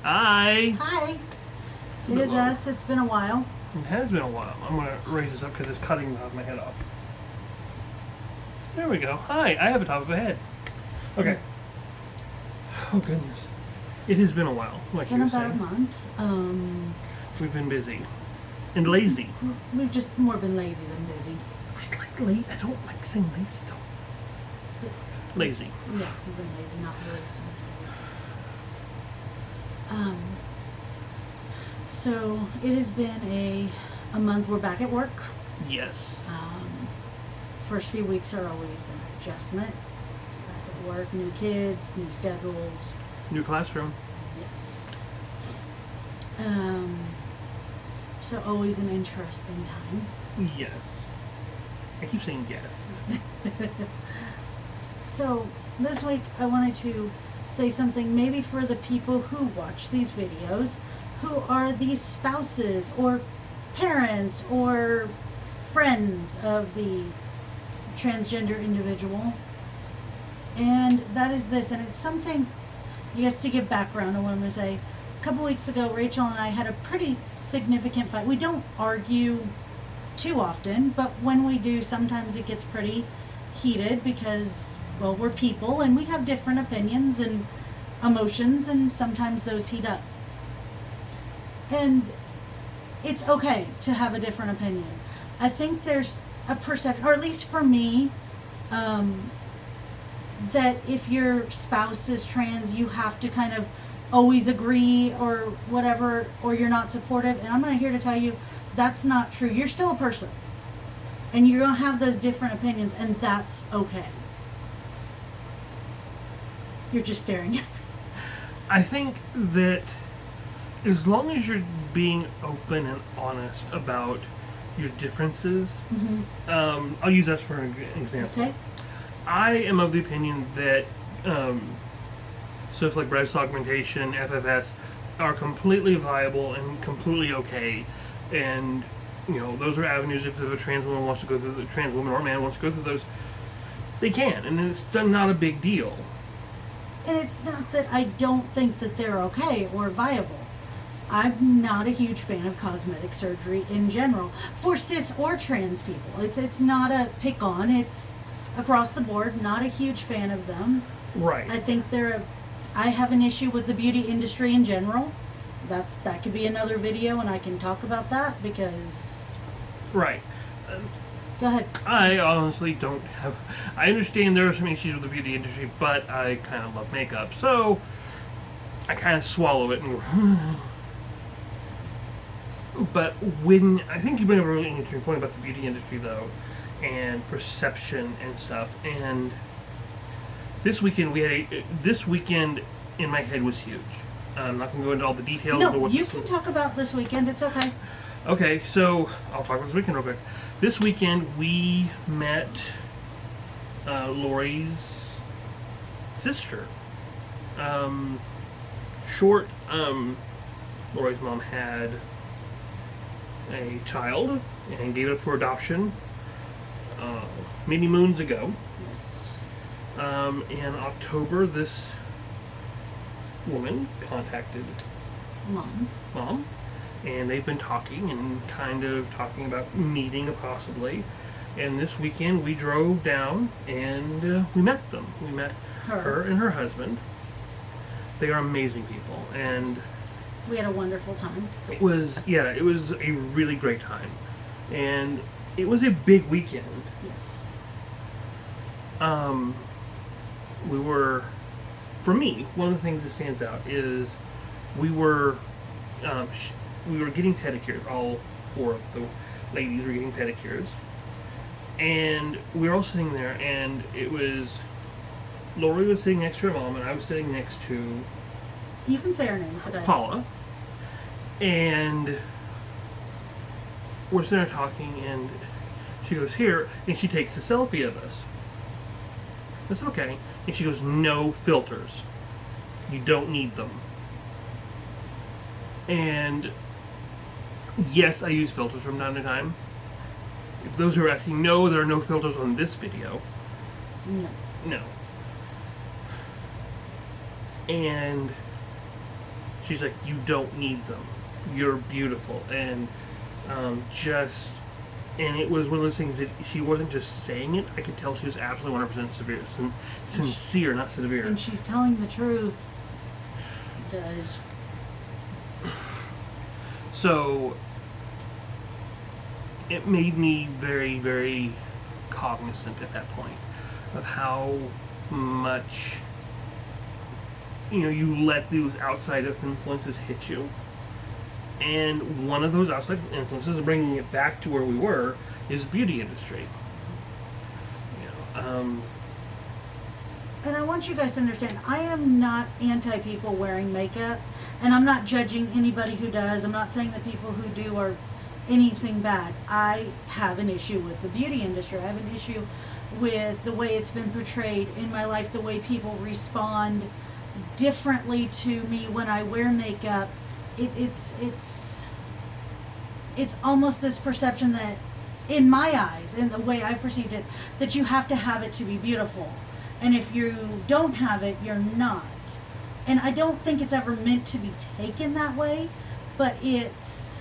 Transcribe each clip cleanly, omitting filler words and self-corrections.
Hi. Hi. It is us. It's been a while. It has been a while. I'm going to raise this up because it's cutting my head off. There we go. Hi. I have a top of a head. Okay. Oh, goodness. It has been a while, like It's you been were about saying. a month. We've been busy. And lazy. We've just more been lazy than busy. I like lazy. I don't like saying lazy, though. Lazy. Yeah, we've been lazy, not really so much busy. So it has been a month. We're back at work. Yes. First few weeks are always an adjustment. Back at work, new kids, new schedules. New classroom. Yes. So always an interesting time. Yes. I keep saying yes. So this week I wanted to say something maybe for the people who watch these videos who are the spouses or parents or friends of the transgender individual. And that is this, and it's something, I guess, to give background on what I'm going to say. A couple weeks ago, Rachel and I had a pretty significant fight. We don't argue too often, but when we do, sometimes it gets pretty heated because, well, we're people and we have different opinions and emotions, and sometimes those heat up. And it's okay to have a different opinion. I think there's a perception, or at least for me, that if your spouse is trans, you have to kind of always agree or whatever, or you're not supportive. And I'm not here to tell you that's not true. You're still a person. And you're going to have those different opinions, and that's okay. You're just staring at me. I think that as long as you're being open and honest about your differences, I'll use us for an example. Okay. I am of the opinion that stuff like breast augmentation, FFS, are completely viable and completely okay, and those are avenues. If a trans woman wants to go through, the trans woman or man wants to go through those, they can, and it's not a big deal. And it's not that I don't think that they're okay or viable. I'm not a huge fan of cosmetic surgery in general for cis or trans people. It's not a pick on. It's across the board. Not a huge fan of them. Right. I think I have an issue with the beauty industry in general. That could be another video, and I can talk about that because. Right. Go ahead. I honestly don't have. I understand there are some issues with the beauty industry, but I kind of love makeup, so I kind of swallow it and. But I think you bring up a really interesting point about the beauty industry, though, and perception and stuff. And this weekend in my head was huge. I'm not going to go into all the details. No, you can talk about this weekend. It's okay. Okay, so I'll talk about this weekend real quick. This weekend we met Lori's sister. Lori's mom had a child and gave it up for adoption many moons ago. Yes. In October, this woman contacted mom, and they've been talking about meeting possibly. And this weekend we drove down and we met them. We met her and her husband. They are amazing people, and we had a wonderful time. It was a really great time, and it was a big weekend. Yes. For me, one of the things that stands out is we were getting pedicures. All four of the ladies were getting pedicures, and we were all sitting there, and it was Lori was sitting next to her mom, and I was sitting next to. You can say her name. It's okay. Paula. And we're sitting there talking, and she goes, here, and she takes a selfie of us. That's okay. And she goes, no filters. You don't need them. And yes, I use filters from time to time. If those who are asking, no, there are no filters on this video. No. And she she's like, you don't need them. You're beautiful. And and it was one of those things that she wasn't just saying it. I could tell she was absolutely 100% sincere, not severe. And she's telling the truth, guys. So it made me very, very cognizant at that point of how much you let those outside influences hit you. And one of those outside influences, bringing it back to where we were, is the beauty industry. And I want you guys to understand, I am not anti people wearing makeup, and I'm not judging anybody who does. I'm not saying that people who do are anything bad. I have an issue with the beauty industry. I have an issue with the way it's been portrayed in my life, the way people respond differently to me when I wear makeup. It's almost this perception that, in my eyes, in the way I perceived it, that you have to have it to be beautiful, and if you don't have it, you're not. And I don't think it's ever meant to be taken that way, but it's,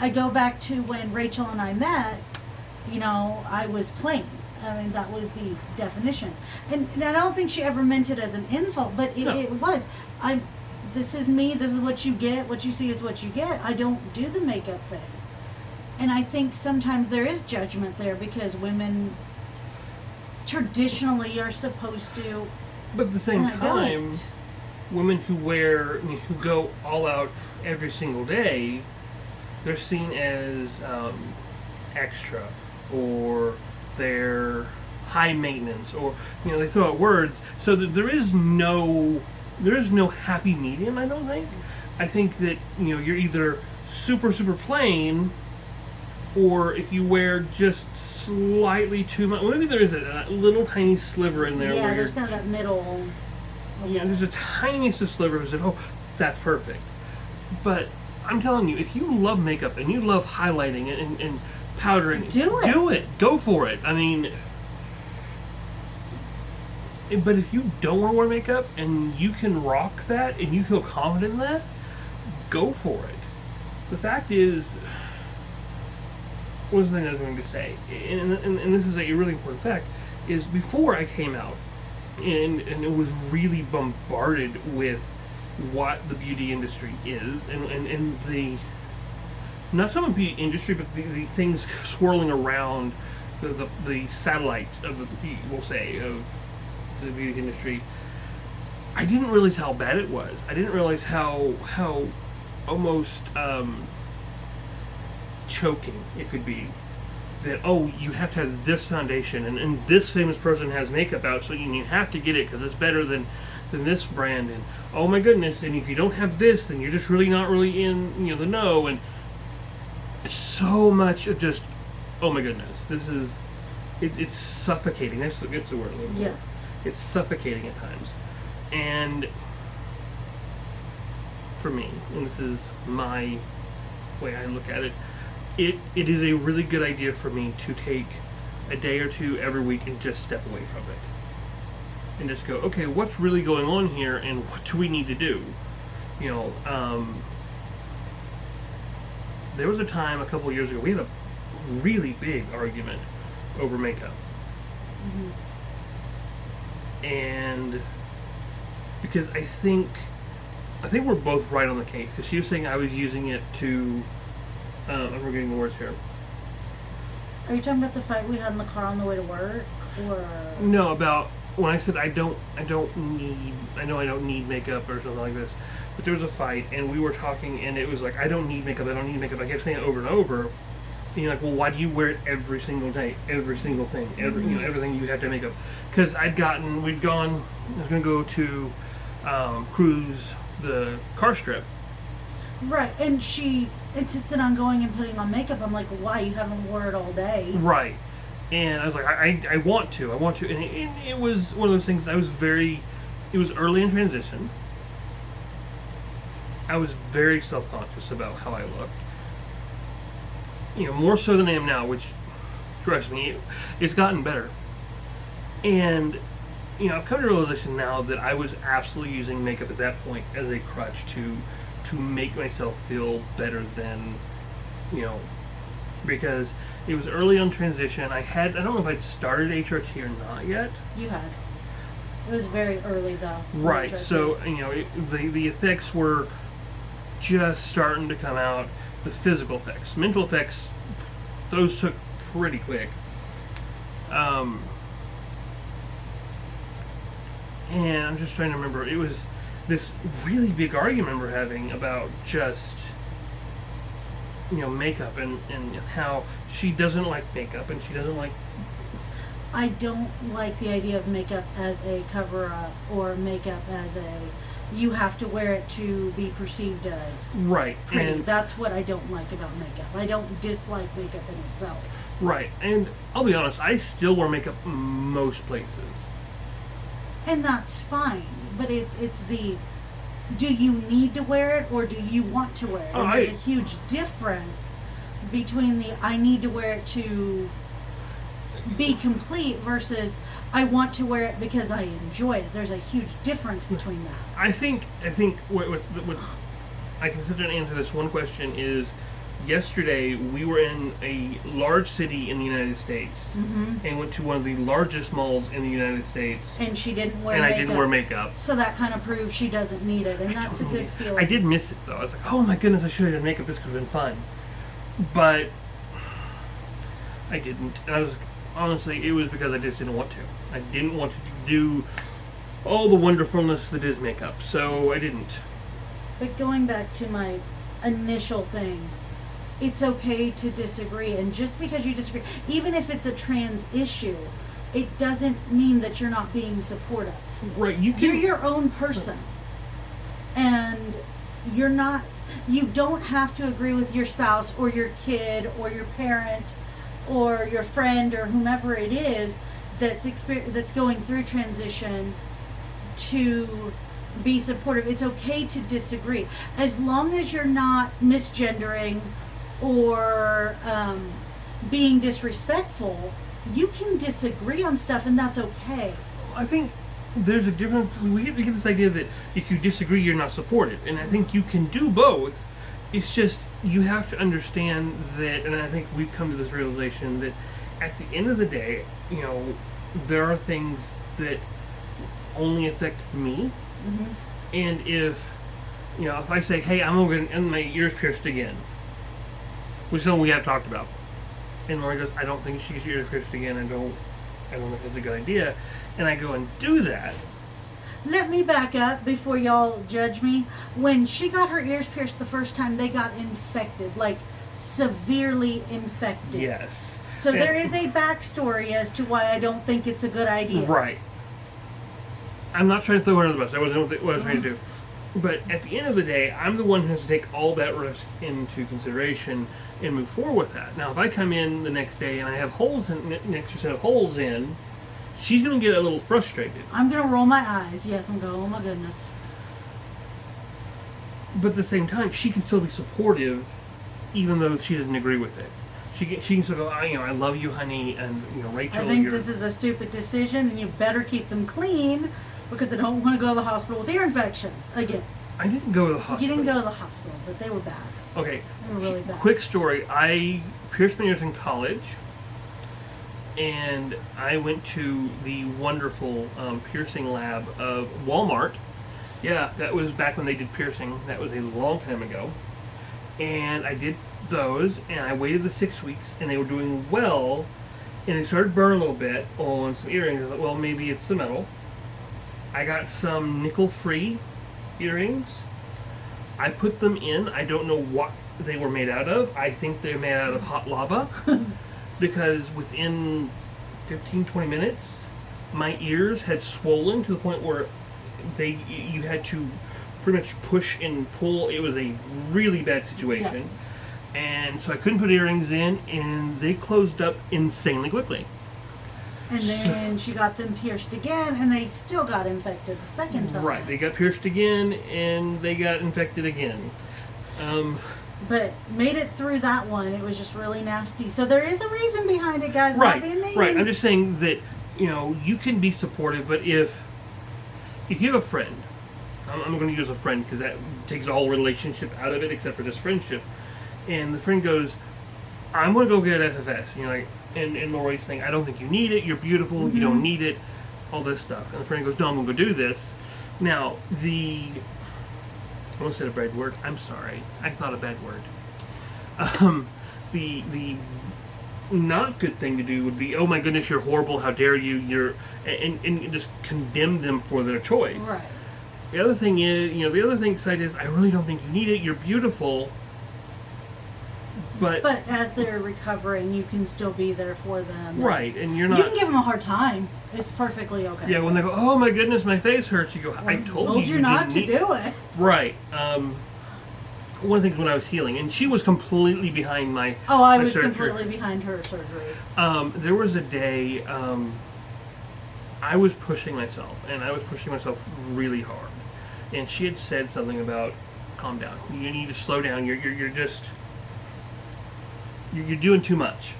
I go back to when Rachel and I met. I was plain. I mean, that was the definition. And I don't think she ever meant it as an insult, but it was. This is me, this is what you get, what you see is what you get. I don't do the makeup thing. And I think sometimes there is judgment there because women traditionally are supposed to. But at the same time, women who go all out every single day, they're seen as extra, or they're high maintenance, or they throw out words. So that there is no happy medium. I don't think. I think that you're either super plain, or if you wear just slightly too much, maybe there is a little tiny sliver in there. Yeah, there's kind of that middle. There's a tiniest of slivers that that's perfect. But I'm telling you, if you love makeup and you love highlighting and powdering, do it. Go for it. I mean, but if you don't want to wear makeup and you can rock that and you feel confident in that, go for it. The fact is, what was the thing I was going to say? And this is a really important fact, is before I came out and it was really bombarded with what the beauty industry is and the, not so much beauty industry, but the things swirling around the satellites of we'll say, of the beauty industry. I didn't realize how bad it was. I didn't realize how almost choking it could be. That, you have to have this foundation and this famous person has makeup out, so you have to get it because it's better than this brand, and oh my goodness, and if you don't have this, then you're just really not really in the know, and so much of just, oh my goodness, this is it's suffocating. That's the word. Yes. It's suffocating at times. And for me, and this is my way I look at it, it is a really good idea for me to take a day or two every week and just step away from it. And just go, okay, what's really going on here and what do we need to do? There was a time a couple of years ago, we had a really big argument over makeup. Mm-hmm. And because I think we're both right on the case, because she was saying I was using it to, I'm forgetting the words here. Are you talking about the fight we had in the car on the way to work, or? No, about when I said I don't need makeup or something like this. But there was a fight, and we were talking, and it was like, I don't need makeup. I kept saying it over and over. And you're like, well, why do you wear it every single day, every single thing, everything you have to make up? Because I was going to go to cruise the car strip. Right, and she insisted on going and putting on makeup. I'm like, why? You haven't worn it all day. Right. And I was like, I want to. And it was one of those things, it was early in transition. I was very self-conscious about how I looked. More so than I am now, which, trust me, it's gotten better. And I've come to the realization now that I was absolutely using makeup at that point as a crutch to make myself feel better than, because it was early on transition. I don't know if I'd started HRT or not yet. You had. It was very early though. Right. HRT. So, the effects were just starting to come out. The physical effects. Mental effects, those took pretty quick. And I'm just trying to remember, it was this really big argument we're having about just, makeup and how she doesn't like makeup and she doesn't like... I don't like the idea of makeup as a cover-up or makeup as you have to wear it to be perceived as right. pretty. And that's what I don't like about makeup. I don't dislike makeup in itself. Right. And I'll be honest, I still wear makeup most places. And that's fine. But it's the, do you need to wear it or do you want to wear it? And there's a huge difference between the I need to wear it to be complete versus I want to wear it because I enjoy it. There's a huge difference between that. I think what I can sit there and answer this one question is, yesterday we were in a large city in the United States and went to one of the largest malls in the United States. And she didn't wear makeup. And I didn't wear makeup. So that kind of proves she doesn't need it, and that's a good feeling. I did miss it though. I was like, oh my goodness, I should have done makeup. This could have been fun. But I didn't. And honestly, it was because I just didn't want to. I didn't want to do all the wonderfulness that is makeup, so I didn't. But going back to my initial thing, it's okay to disagree, and just because you disagree, even if it's a trans issue, it doesn't mean that you're not being supportive. Right, you're your own person, and you don't have to agree with your spouse or your kid or your parent or your friend or whomever it is that's going through transition to be supportive. It's okay to disagree as long as you're not misgendering or being disrespectful. You can disagree on stuff, and that's okay. I think there's a difference. We get this idea that if you disagree, you're not supported, and I think you can do both. It's just you have to understand that, and I think we've come to this realization that at the end of the day, there are things that only affect me. And if I say, hey, I'm going to get my ears pierced again, which is something we have talked about, and Lori goes, I don't think she gets your ears pierced again. I don't think it's a good idea, and I go and do that. Let me back up before y'all judge me. When she got her ears pierced the first time, they got infected, like severely infected. Yes. So there is a backstory as to why I don't think it's a good idea. Right. I'm not trying to throw her under the bus. That wasn't what I was trying to do. But at the end of the day, I'm the one who has to take all that risk into consideration and move forward with that. Now, if I come in the next day and I have holes in, an extra set of holes in, she's going to get a little frustrated. I'm going to roll my eyes. Yes, I'm going, oh my goodness. But at the same time, she can still be supportive, even though she doesn't agree with it. She can still go, I love you, honey, and Rachel. I think this is a stupid decision, and you better keep them clean because they don't want to go to the hospital with ear infections again. I didn't go to the hospital. You didn't go to the hospital, but they were bad. Okay. They were really bad. Quick story. I pierced my ears in college, and I went to the wonderful piercing lab of Walmart. Yeah, that was back when they did piercing. That was a long time ago. And I did those, and I waited the 6 weeks, and they were doing well, and they started burning a little bit on some earrings. I was like, well, maybe it's the metal. I got some nickel-free earrings. I put them in. I don't know what they were made out of. I think they're made out of hot lava because within 15-20 minutes, my ears had swollen to the point where you had to pretty much push and pull. It was a really bad situation. Yeah. And so I couldn't put earrings in, and they closed up insanely quickly. And then she got them pierced again, and they still got infected the second time. Right, they got pierced again, and they got infected again. But made it through that one. It was just really nasty. So there is a reason behind it, guys. Right, not being mean. right. I'm just saying that, you can be supportive, but if you have a friend, I'm going to use a friend because that takes all relationship out of it except for just friendship, and the friend goes, I'm going to go get FFS, like, and Lori's saying, I don't think you need it, you're beautiful, Mm-hmm. you don't need it, all this stuff, and the friend goes, no, I'm going to go do this. Now, I almost said a bad word, I'm sorry, I thought a bad word. The not good thing to do would be, oh my goodness, you're horrible, how dare you, and just condemn them for their choice. Right. The other thing is, the other thing side is, I really don't think you need it, you're beautiful, but as they're recovering, you can still be there for them. Right, and you're not... You can give them a hard time. It's perfectly okay. Yeah, when they go, oh my goodness, my face hurts, you go, I told you not to do it. Right. One of the things when I was healing, and she was completely behind my I was surgery. completely behind her surgery. There was a day I was pushing myself, and I was pushing myself really hard. And she had said something about, calm down. You need to slow down. You're doing too much.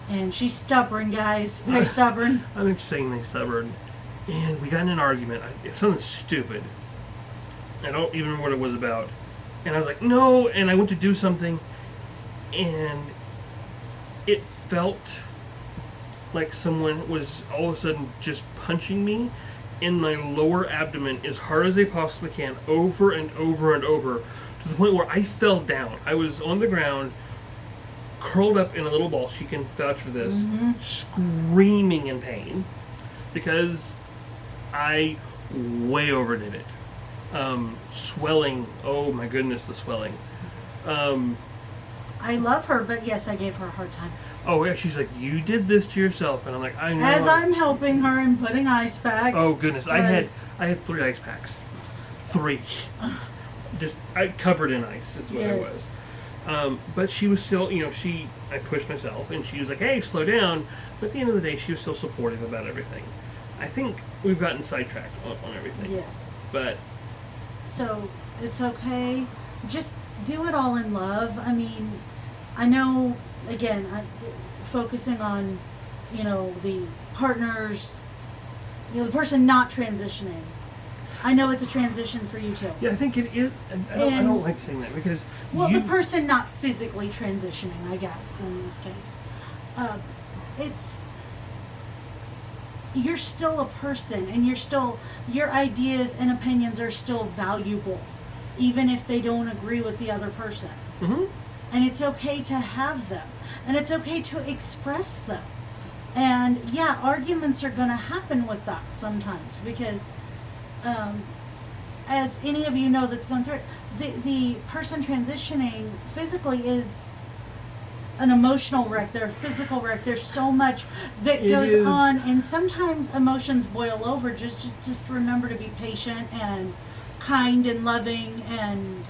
And she's stubborn, guys. Very stubborn. I'm insanely stubborn. And we got in an argument. It's something stupid. I don't even remember what it was about. And I was like, no, and I went to do something, and it felt like someone was all of a sudden just punching me in my lower abdomen as hard as they possibly can, over and over and over, to the point where I fell down. I was on the ground, curled up in a little ball, she can vouch for this, screaming in pain, because I way overdid it. Swelling, oh my goodness, the swelling. I love her, but yes, I gave her a hard time. Oh yeah, she's like, you did this to yourself, and I'm like, I know. As I'm helping her and putting ice packs. Oh goodness, I had 3 ice packs. 3. Just covered in ice is what it was. But she was still, I pushed myself, and she was like, hey, slow down. But at the end of the day, she was still supportive about everything. I think we've gotten sidetracked on everything. Yes. But so it's okay. Just do it all in love. I mean, I know, again, focusing on, the partners, the person not transitioning. I know it's a transition for you too. yeah, I think it is. I don't like saying that because the person not physically transitioning, I guess, in this case, you're still a person, and your ideas and opinions are still valuable, even if they don't agree with the other person's. Mm-hmm. And it's okay to have them, and it's okay to express them. And yeah, arguments are going to happen with that sometimes, because as any of you know that's gone through it, the person transitioning physically is an emotional wreck. They're a physical wreck. There's so much that goes on, and sometimes emotions boil over. Just remember to be patient and kind and loving. And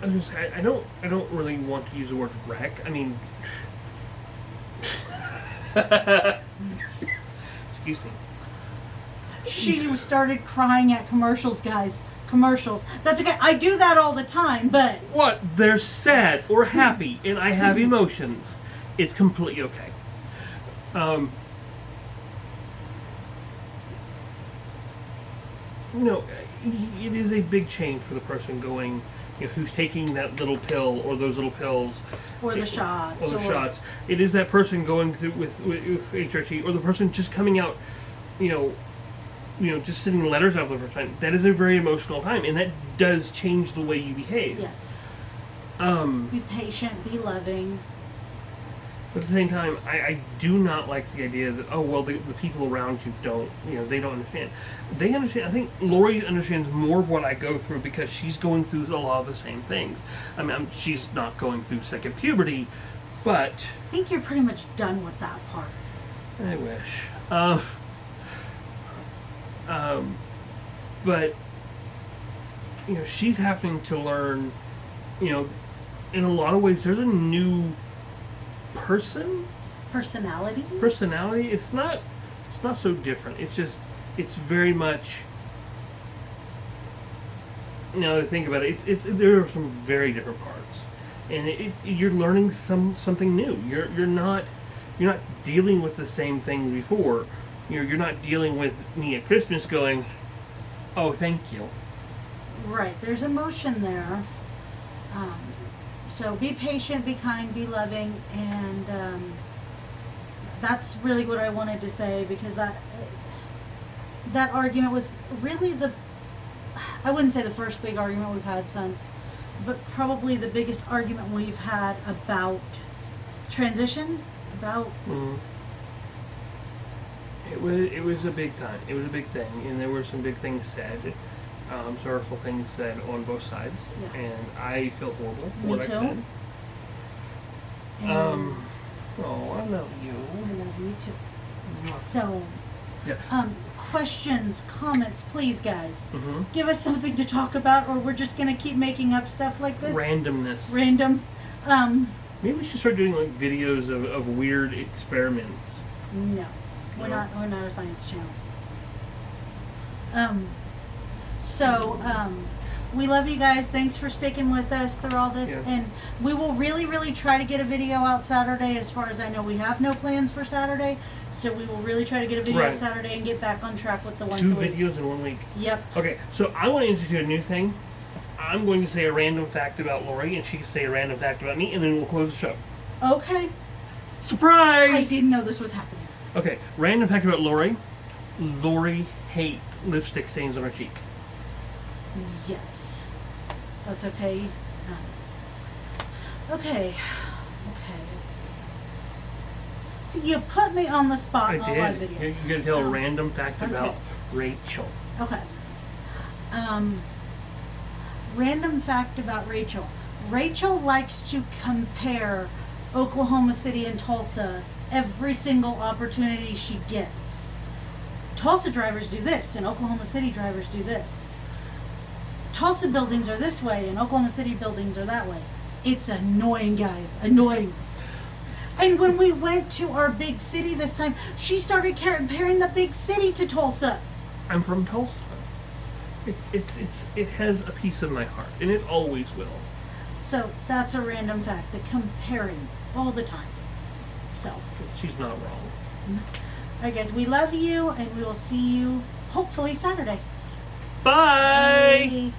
I don't really want to use the word wreck. I mean, excuse me. She started crying at commercials, guys. Commercials. That's okay. I do that all the time, but... What? They're sad or happy, and I have emotions. It's completely okay. It is a big change for the person going, who's taking that little pill or those little pills. Or the shots. Or the shots. It is that person going through with HRT, or the person just coming out, just sending letters out for the first time. That is a very emotional time, and that does change the way you behave. Yes. Be patient, be loving. But at the same time, I do not like the idea that, the people around you don't, they don't understand. They understand. I think Lori understands more of what I go through because she's going through a lot of the same things. I mean, she's not going through second puberty, but... I think you're pretty much done with that part. I wish. But she's having to learn, in a lot of ways, there's a new personality. It's not so different. It's just, it's very much, to think about it, there are some very different parts, and you're learning something new. You're not you're not dealing with the same things before. You're not dealing with me at Christmas going, oh, thank you. Right. There's emotion there. So be patient, be kind, be loving, and that's really what I wanted to say, because that argument was really I wouldn't say the first big argument we've had since, but probably the biggest argument we've had about transition, about... It was a big time. It was a big thing, and there were some big things said, sorrowful things said on both sides, Yeah. and I feel horrible for Me what too. I said. And Oh, I love you. I love you too. So, Yeah. questions, comments, please, guys. Mm-hmm. Give us something to talk about, or we're just gonna keep making up stuff like this. Randomness. Random. Maybe we should start doing like videos of weird experiments. No, we're No? not. We're not a science channel. We love you guys. Thanks for sticking with us through all this, Yeah. and we will really, really try to get a video out Saturday. As far as I know, we have no plans for Saturday, so we will really try to get a video out Right. Saturday and get back on track with the ones. 2 a week. videos in 1 week. Yep. Okay, so I want to institute a new thing. I'm going to say a random fact about Lori, and she can say a random fact about me, and then we'll close the show. Okay. Surprise! I didn't know this was happening. Okay, random fact about Lori. Lori hates lipstick stains on her cheek. Yes. That's okay. Okay. See, you put me on the spot I in all my did. videos. You're going to tell a random fact Okay. about Rachel. Okay. Random fact about Rachel. Rachel likes to compare Oklahoma City and Tulsa every single opportunity she gets. Tulsa drivers do this, and Oklahoma City drivers do this. Tulsa buildings are this way, and Oklahoma City buildings are that way. It's annoying, guys. Annoying. And when we went to our big city this time, she started comparing the big city to Tulsa. I'm from Tulsa. It has a piece of my heart, and it always will. So that's a random fact, the comparing all the time. So, She's not wrong. alright guys, we love you, and we will see you hopefully Saturday. Bye. Bye.